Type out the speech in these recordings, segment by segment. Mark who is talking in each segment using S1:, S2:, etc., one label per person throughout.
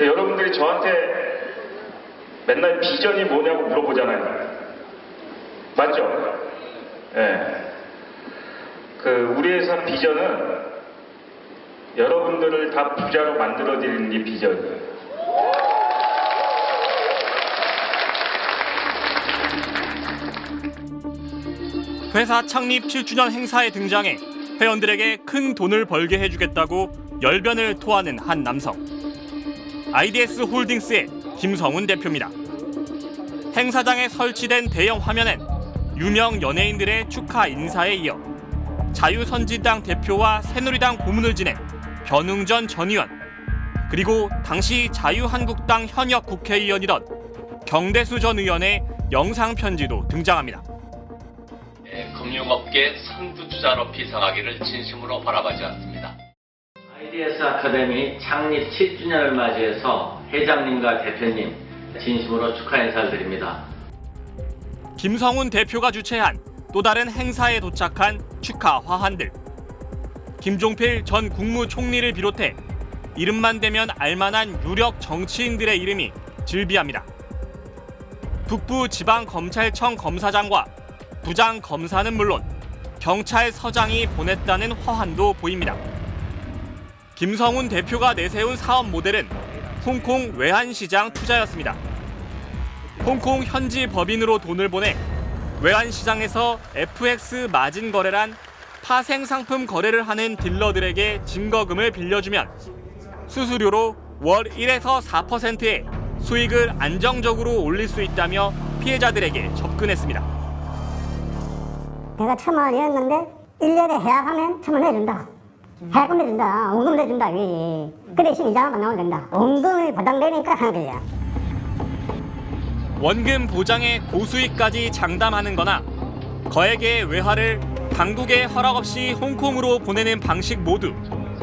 S1: 여러분들이 저한테 맨날 비전이 뭐냐고 물어보잖아요. 맞죠? 예. 우리 회사 비전은 여러분들을 다 부자로 만들어드리는 게 비전이에요.
S2: 회사 창립 7주년 행사에 등장해 회원들에게 큰 돈을 벌게 해주겠다고 열변을 토하는 한 남성. IDS 홀딩스의 김성훈 대표입니다. 행사장에 설치된 대형 화면엔 유명 연예인들의 축하 인사에 이어 자유선진당 대표와 새누리당 고문을 지낸 변웅전 전 의원, 그리고 당시 자유한국당 현역 국회의원이던 경대수 전 의원의 영상 편지도 등장합니다.
S3: 금융업계 선두주자 높이 상하기를 진심으로 바라보지 않습니다.
S4: IDS 아카데미 창립 7주년을 맞이해서 회장님과 대표님 진심으로 축하 인사를 드립니다.
S2: 김성훈 대표가 주최한 또 다른 행사에 도착한 축하 화환들. 김종필 전 국무총리를 비롯해 이름만 대면 알만한 유력 정치인들의 이름이 즐비합니다. 북부지방검찰청 검사장과 부장검사는 물론 경찰서장이 보냈다는 화환도 보입니다. 김성훈 대표가 내세운 사업 모델은 홍콩 외환시장 투자였습니다. 홍콩 현지 법인으로 돈을 보내 외환시장에서 FX 마진 거래란 파생 상품 거래를 하는 딜러들에게 증거금을 빌려주면 수수료로 월 1에서 4%의 수익을 안정적으로 올릴 수 있다며 피해자들에게 접근했습니다.
S5: 내가 1,000원 이었는데 1년에 해약하면 1,000원 내준다. 해약금 내준다. 원금 내준다. 그 대신 이자만 나오면 된다. 원금이 보장되니까 하는 거야.
S2: 원금 보장에 고수익까지 장담하는 거나 거액의 외화를 당국의 허락 없이 홍콩으로 보내는 방식 모두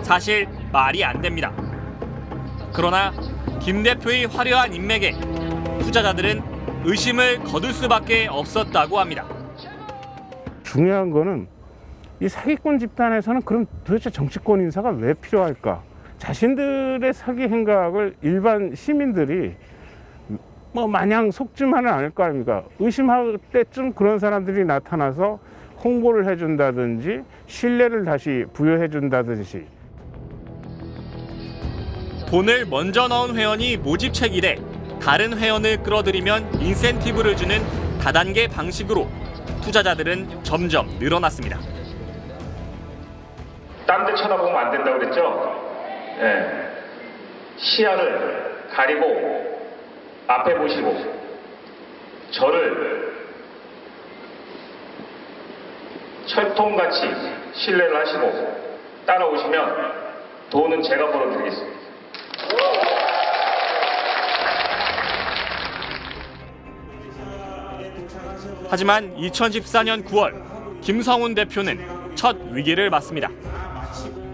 S2: 사실 말이 안 됩니다. 그러나 김 대표의 화려한 인맥에 투자자들은 의심을 거둘 수밖에 없었다고 합니다.
S6: 중요한 거는 이 사기꾼 집단에서는 그럼 도대체 정치권 인사가 왜 필요할까? 자신들의 사기 행각을 일반 시민들이 마냥 속지만은 않을 거 아닙니까? 의심할 때쯤 그런 사람들이 나타나서 홍보를 해준다든지 신뢰를 다시 부여해준다든지.
S2: 돈을 먼저 넣은 회원이 모집책 이래 다른 회원을 끌어들이면 인센티브를 주는 다단계 방식으로 투자자들은 점점 늘어났습니다.
S1: 딴 데 쳐다보면 안 된다고 그랬죠? 예. 시야를 가리고 앞에 보시고 저를 철통같이 신뢰를 하시고 따라오시면 돈은 제가 벌어드리겠습니다.
S2: 하지만 2014년 9월 김성훈 대표는 첫 위기를 맞습니다.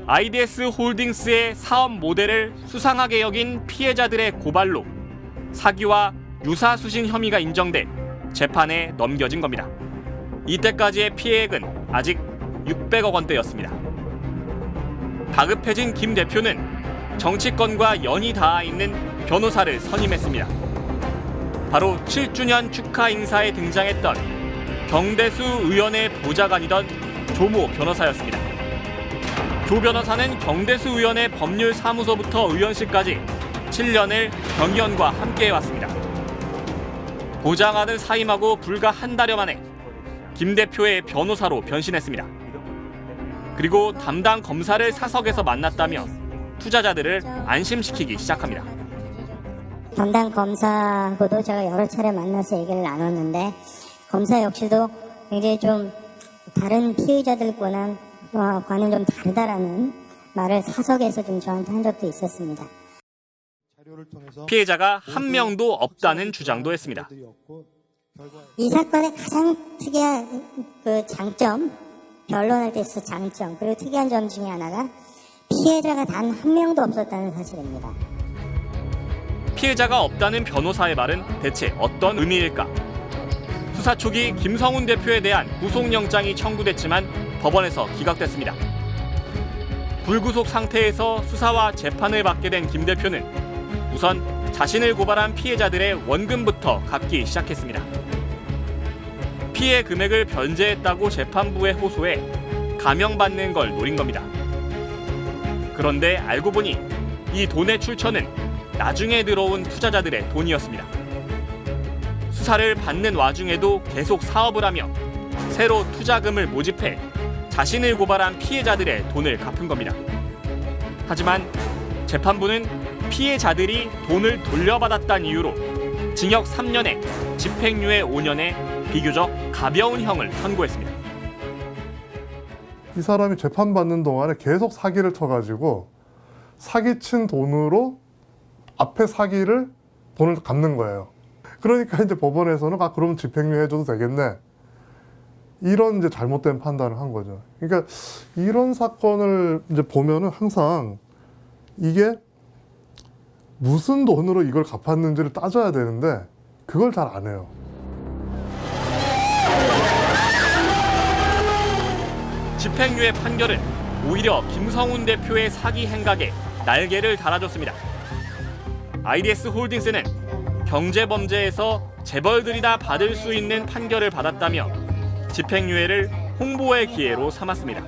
S2: IDS 홀딩스의 사업 모델을 수상하게 여긴 피해자들의 고발로 사기와 유사수신 혐의가 인정돼 재판에 넘겨진 겁니다. 이때까지의 피해액은 아직 600억 원대였습니다. 다급해진 김 대표는 정치권과 연이 닿아 있는 변호사를 선임했습니다. 바로 7주년 축하 인사에 등장했던 경대수 의원의 보좌관이던 조모 변호사였습니다. 조 변호사는 경대수 의원의 법률사무소부터 의원실까지 7년을 경 의원과 함께해왔습니다. 보좌관을 사임하고 불과 한 달여 만에 김 대표의 변호사로 변신했습니다. 그리고 담당 검사를 사석에서 만났다며 투자자들을 안심시키기 시작합니다.
S5: 담당 검사하고도 제가 여러 차례 만나서 얘기를 나눴는데 검사 역시도 굉장히 좀 다른 피의자들과는 좀 다르다라는 말을 사석에서 좀 저한테 한 적도 있었습니다.
S2: 피해자가 한 명도 없다는 주장도 했습니다.
S5: 이 사건의 가장 특이한 장점, 변론할 때 있어 장점, 그리고 특이한 점 중에 하나가 피해자가 단 한 명도 없었다는 사실입니다.
S2: 피해자가 없다는 변호사의 말은 대체 어떤 의미일까? 수사 초기 김성훈 대표에 대한 구속영장이 청구됐지만 법원에서 기각됐습니다. 불구속 상태에서 수사와 재판을 받게 된 김 대표는 우선 자신을 고발한 피해자들의 원금부터 갚기 시작했습니다. 피해 금액을 변제했다고 재판부에 호소해 감형받는 걸 노린 겁니다. 그런데 알고 보니 이 돈의 출처는 나중에 들어온 투자자들의 돈이었습니다. 수사를 받는 와중에도 계속 사업을 하며 새로 투자금을 모집해 자신을 고발한 피해자들의 돈을 갚은 겁니다. 하지만 재판부는 피해자들이 돈을 돌려받았다는 이유로 징역 3년에 집행유예 5년의 비교적 가벼운 형을 선고했습니다.
S7: 이 사람이 재판받는 동안에 계속 사기를 쳐가지고 사기친 돈으로 앞에 사기를 돈을 갚는 거예요. 그러니까 이제 법원에서는 그럼 집행유예 해줘도 되겠네. 이런 이제 잘못된 판단을 한 거죠. 그러니까 이런 사건을 이제 보면은 항상 이게 무슨 돈으로 이걸 갚았는지를 따져야 되는데 그걸 잘 안 해요.
S2: 집행유예 판결은 오히려 김성훈 대표의 사기 행각에 날개를 달아줬습니다. IDS 홀딩스는 경제범죄에서 재벌들이 다 받을 수 있는 판결을 받았다며 집행유예를 홍보의 기회로 삼았습니다.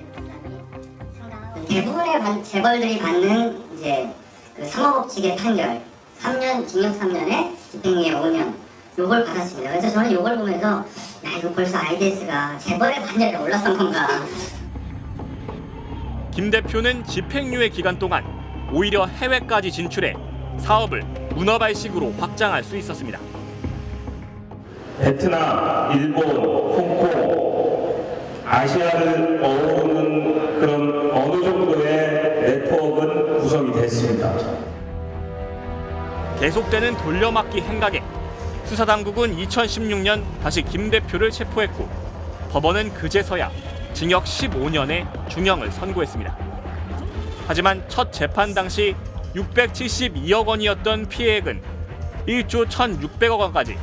S5: 대부분의 재벌들이 받는 이제 그 상업업칙의 판결 3년 징역 3년에 집행유예 5년 요걸 받았습니다. 그래서 저는 요걸 보면서 야 이거 벌써 IDS가 재벌의 판결에 올라선 건가.
S2: 김 대표는 집행유예 기간 동안 오히려 해외까지 진출해 사업을 문어발식으로 확장할 수 있었습니다.
S1: 베트남, 일본, 홍콩, 아시아를 어우르는 그런 어느 정도의 네트워크는 구성이 됐습니다.
S2: 계속되는 돌려막기 행각에 수사당국은 2016년 다시 김 대표를 체포했고 법원은 그제서야 징역 15년의 중형을 선고했습니다. 하지만 첫 재판 당시 672억 원이었던 피해액은 1조 1,600억 원까지,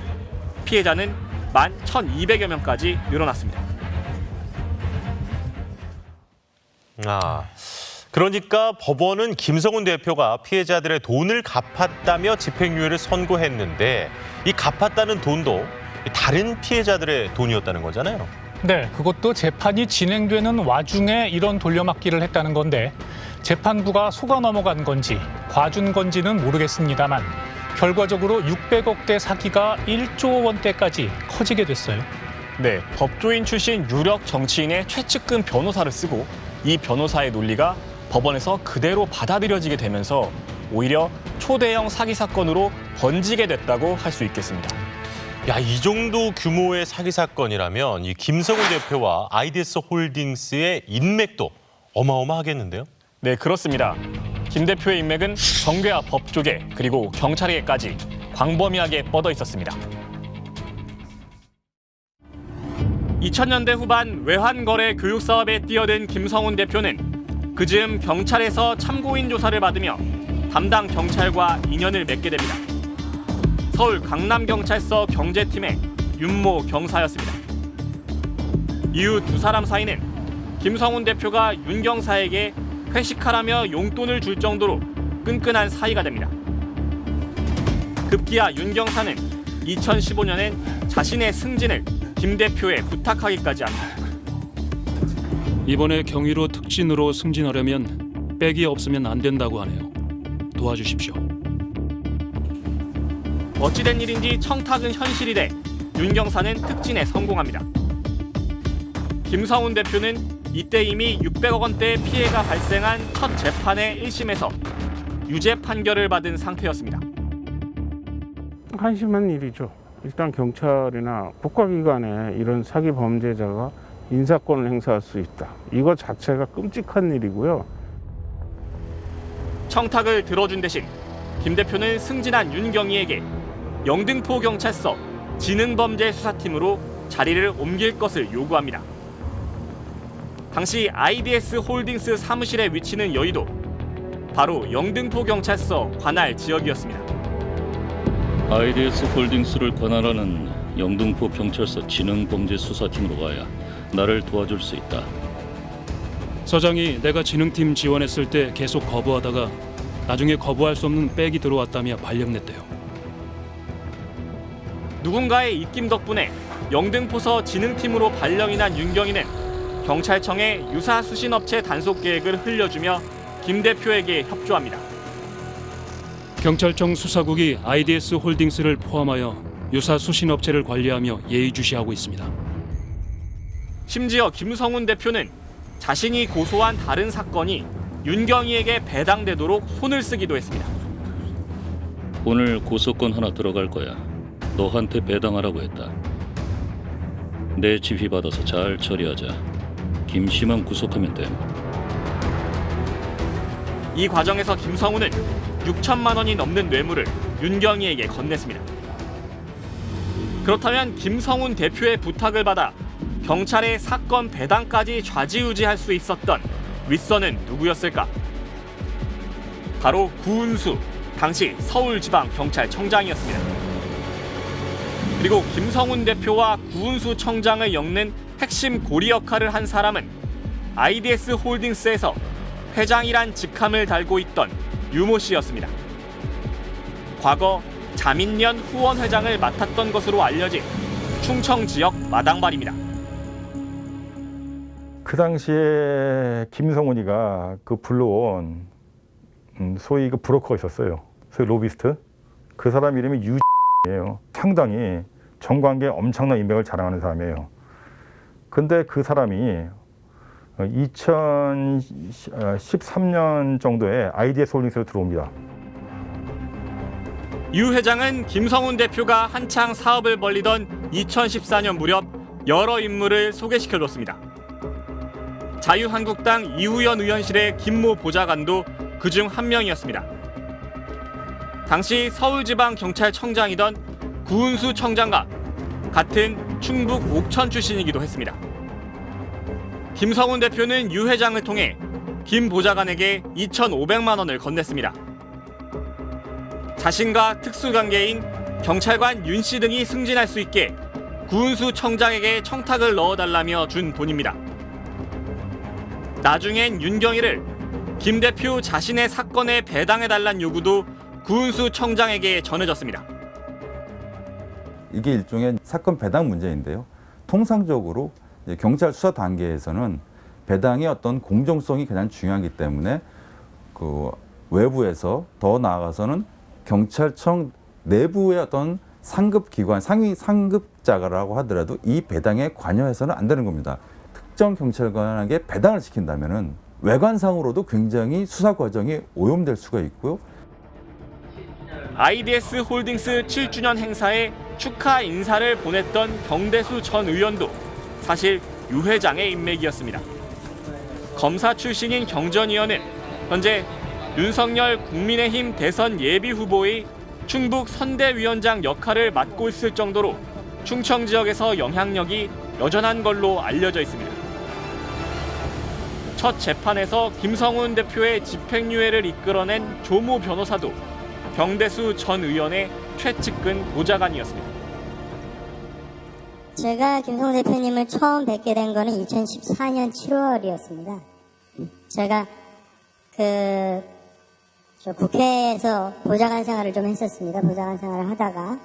S2: 피해자는 11,200여 명까지 늘어났습니다.
S8: 그러니까 법원은 김성훈 대표가 피해자들의 돈을 갚았다며 집행유예를 선고했는데 이 갚았다는 돈도 다른 피해자들의 돈이었다는 거잖아요.
S9: 네, 그것도 재판이 진행되는 와중에 이런 돌려막기를 했다는 건데 재판부가 속아 넘어간 건지 과준 건지는 모르겠습니다만 결과적으로 600억대 사기가 1조 원대까지 커지게 됐어요.
S2: 네, 법조인 출신 유력 정치인의 최측근 변호사를 쓰고 이 변호사의 논리가 법원에서 그대로 받아들여지게 되면서 오히려 초대형 사기 사건으로 번지게 됐다고 할 수 있겠습니다.
S8: 야, 이 정도 규모의 사기 사건이라면 이 김성훈 대표와 IDS 홀딩스의 인맥도 어마어마하겠는데요?
S2: 네, 그렇습니다. 김 대표의 인맥은 정계와 법조계 그리고 경찰에게까지 광범위하게 뻗어 있었습니다. 2000년대 후반 외환거래 교육 사업에 뛰어든 김성훈 대표는 그즈음 경찰에서 참고인 조사를 받으며 담당 경찰과 인연을 맺게 됩니다. 서울 강남경찰서 경제팀의 윤모 경사였습니다. 이후 두 사람 사이는 김성훈 대표가 윤 경사에게 회식하라며 용돈을 줄 정도로 끈끈한 사이가 됩니다. 급기야 윤 경사는 2015년엔 자신의 승진을 김 대표에 부탁하기까지 합니다.
S10: 이번에 경위로 특진으로 승진하려면 백이 없으면 안 된다고 하네요. 도와주십시오.
S2: 어찌된 일인지 청탁은 현실이 돼 윤 경사는 특진에 성공합니다. 김성훈 대표는 이때 이미 600억 원대의 피해가 발생한 첫 재판의 1심에서 유죄 판결을 받은 상태였습니다.
S6: 한심한 일이죠. 일단 경찰이나 국가기관에 이런 사기 범죄자가 인사권을 행사할 수 있다. 이거 자체가 끔찍한 일이고요.
S2: 청탁을 들어준 대신 김 대표는 승진한 윤경희에게 영등포 경찰서 지능범죄수사팀으로 자리를 옮길 것을 요구합니다. 당시 IDS 홀딩스 사무실의 위치는 여의도, 바로 영등포 경찰서 관할 지역이었습니다.
S10: IDS 홀딩스를 관할하는 영등포 경찰서 지능범죄수사팀으로 가야 나를 도와줄 수 있다. 서장이 내가 지능팀 지원했을 때 계속 거부하다가
S11: 나중에 거부할 수 없는 백이 들어왔다며 발령냈대요.
S2: 누군가의 입김 덕분에 영등포서 진흥팀으로 발령이 난 윤경이는 경찰청에 유사 수신업체 단속 계획을 흘려주며 김 대표에게 협조합니다.
S11: 경찰청 수사국이 IDS 홀딩스를 포함하여 유사 수신업체를 관리하며 예의주시하고 있습니다.
S2: 심지어 김성훈 대표는 자신이 고소한 다른 사건이 윤경이에게 배당되도록 손을 쓰기도 했습니다.
S10: 오늘 고소건 하나 들어갈 거야. 너한테 배당하라고 했다. 내 지휘 받아서 잘 처리하자. 김씨만 구속하면 돼.
S2: 이 과정에서 김성훈은 6천만 원이 넘는 뇌물을 윤경이에게 건넸습니다. 그렇다면 김성훈 대표의 부탁을 받아 경찰의 사건 배당까지 좌지우지할 수 있었던 윗선은 누구였을까? 바로 구은수, 당시 서울지방경찰청장이었습니다. 그리고 김성훈 대표와 구은수 청장을 엮는 핵심 고리 역할을 한 사람은 IDS 홀딩스에서 회장이란 직함을 달고 있던 유모 씨였습니다. 과거 자민련 후원회장을 맡았던 것으로 알려진 충청 지역 마당발입니다.
S12: 그 당시에 김성훈이가 그 불러온 소위 그 브로커가 있었어요. 소위 로비스트. 그 사람 이름이 유예요. 상당히 정관계에 엄청난 인맥을 자랑하는 사람이에요. 근데 그 사람이 2013년 정도에 IDS 홀딩스로 들어옵니다.
S2: 유 회장은 김성훈 대표가 한창 사업을 벌리던 2014년 무렵 여러 인물을 소개시켜줬습니다. 자유한국당 이우연 의원실의 김모 보좌관도 그중 한 명이었습니다. 당시 서울지방경찰청장이던 구은수 청장과 같은 충북 옥천 출신이기도 했습니다. 김성훈 대표는 유 회장을 통해 김 보좌관에게 2,500만 원을 건넸습니다. 자신과 특수관계인 경찰관 윤 씨 등이 승진할 수 있게 구은수 청장에게 청탁을 넣어달라며 준 돈입니다. 나중엔 윤경이를 김 대표 자신의 사건에 배당해달란 요구도 구은수 청장에게 전해졌습니다.
S13: 이게 일종의 사건 배당 문제인데요. 통상적으로 경찰 수사 단계에서는 배당의 어떤 공정성이 가장 중요하기 때문에 그 외부에서 더 나아가서는 경찰청 내부의 어떤 상급 기관, 상위 상급자라고 하더라도 이 배당에 관여해서는 안 되는 겁니다. 특정 경찰관에게 배당을 시킨다면은 외관상으로도 굉장히 수사 과정이 오염될 수가 있고요.
S2: IDS 홀딩스 7주년 행사에 축하 인사를 보냈던 경대수 전 의원도 사실 유 회장의 인맥이었습니다. 검사 출신인 경 전 의원은 현재 윤석열 국민의힘 대선 예비 후보의 충북 선대위원장 역할을 맡고 있을 정도로 충청 지역에서 영향력이 여전한 걸로 알려져 있습니다. 첫 재판에서 김성훈 대표의 집행유예를 이끌어낸 조모 변호사도 경대수 전 의원의 최측근 보좌관이었습니다.
S5: 제가 김성훈 대표님을 처음 뵙게 된 거는 2014년 7월이었습니다. 제가 국회에서 보좌관 생활을 좀 했었습니다. 보좌관 생활을 하다가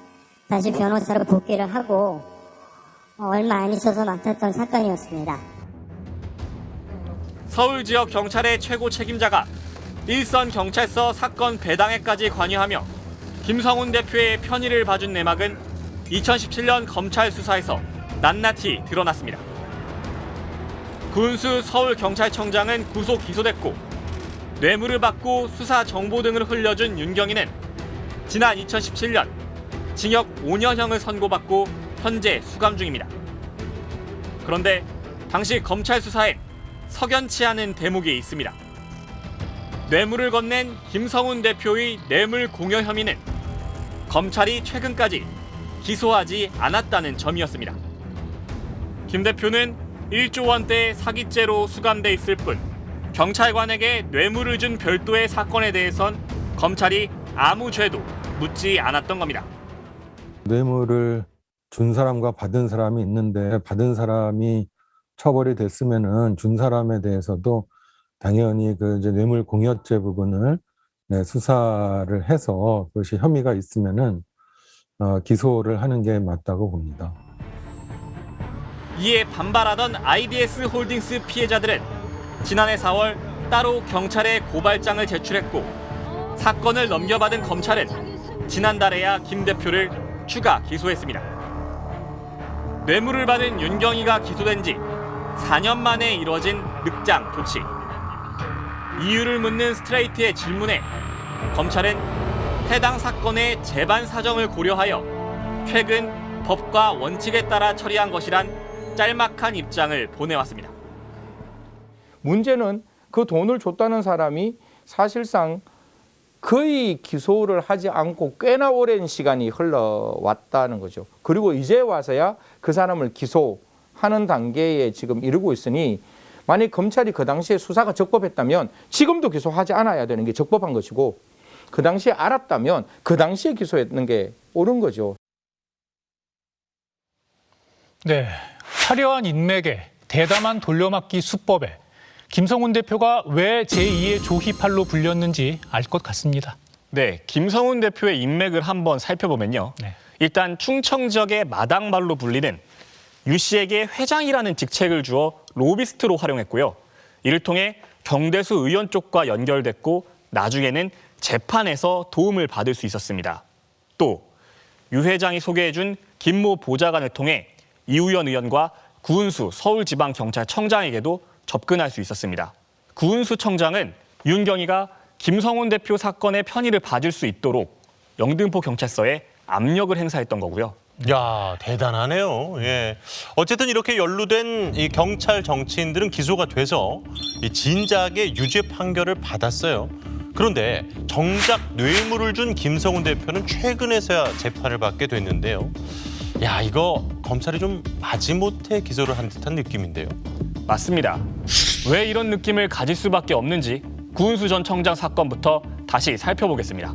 S5: 다시 변호사로 복귀를 하고 얼마 안 있어서 맡았던 사건이었습니다.
S2: 서울 지역 경찰의 최고 책임자가 일선 경찰서 사건 배당에까지 관여하며 김성훈 대표의 편의를 봐준 내막은 2017년 검찰 수사에서 낱낱이 드러났습니다. 구은수 서울경찰청장은 구속 기소됐고 뇌물을 받고 수사 정보 등을 흘려준 윤경이는 지난 2017년 징역 5년형을 선고받고 현재 수감 중입니다. 그런데 당시 검찰 수사엔 석연치 않은 대목이 있습니다. 뇌물을 건넨 김성훈 대표의 뇌물 공여 혐의는 검찰이 최근까지 기소하지 않았다는 점이었습니다. 김 대표는 1조 원대의 사기죄로 수감돼 있을 뿐 경찰관에게 뇌물을 준 별도의 사건에 대해선 검찰이 아무 죄도 묻지 않았던 겁니다.
S14: 뇌물을 준 사람과 받은 사람이 있는데 받은 사람이 처벌이 됐으면은 준 사람에 대해서도 당연히 그 이제 뇌물 공여죄 부분을 수사를 해서 그것이 혐의가 있으면은 기소를 하는 게 맞다고 봅니다.
S2: 이에 반발하던 IDS 홀딩스 피해자들은 지난해 4월 따로 경찰에 고발장을 제출했고 사건을 넘겨받은 검찰은 지난달에야 김 대표를 추가 기소했습니다. 뇌물을 받은 윤경이가 기소된 지 4년 만에 이뤄진 늑장 조치. 이유를 묻는 스트레이트의 질문에 검찰은 해당 사건의 재반 사정을 고려하여 최근 법과 원칙에 따라 처리한 것이란 짤막한 입장을 보내왔습니다.
S15: 문제는 그 돈을 줬다는 사람이 사실상 거의 기소를 하지 않고 꽤나 오랜 시간이 흘러왔다는 거죠. 그리고 이제 와서야 그 사람을 기소하는 단계에 지금 이르고 있으니 만약 검찰이 그 당시에 수사가 적법했다면 지금도 기소하지 않아야 되는 게 적법한 것이고 그 당시에 알았다면 그 당시에 기소했는 게 옳은 거죠.
S9: 네, 화려한 인맥에 대담한 돌려막기 수법에 김성훈 대표가 왜 제2의 조희팔로 불렸는지 알 것 같습니다.
S2: 네, 김성훈 대표의 인맥을 한번 살펴보면요. 일단 충청 지역의 마당발로 불리는 유 씨에게 회장이라는 직책을 주어 로비스트로 활용했고요. 이를 통해 경대수 의원 쪽과 연결됐고 나중에는 재판에서 도움을 받을 수 있었습니다. 또 유 회장이 소개해준 김모 보좌관을 통해 이우연 의원과 구은수 서울지방경찰청장에게도 접근할 수 있었습니다. 구은수 청장은 윤경이가 김성훈 대표 사건의 편의를 봐줄 수 있도록 영등포 경찰서에 압력을 행사했던 거고요.
S8: 야, 대단하네요. 예. 어쨌든 이렇게 연루된 이 경찰 정치인들은 기소가 돼서 이 진작에 유죄 판결을 받았어요. 그런데 정작 뇌물을 준 김성훈 대표는 최근에서야 재판을 받게 됐는데요. 야, 이거 검찰이 좀 마지못해 기소를 한 듯한 느낌인데요.
S2: 맞습니다. 왜 이런 느낌을 가질 수밖에 없는지 구은수 전 청장 사건부터 다시 살펴보겠습니다.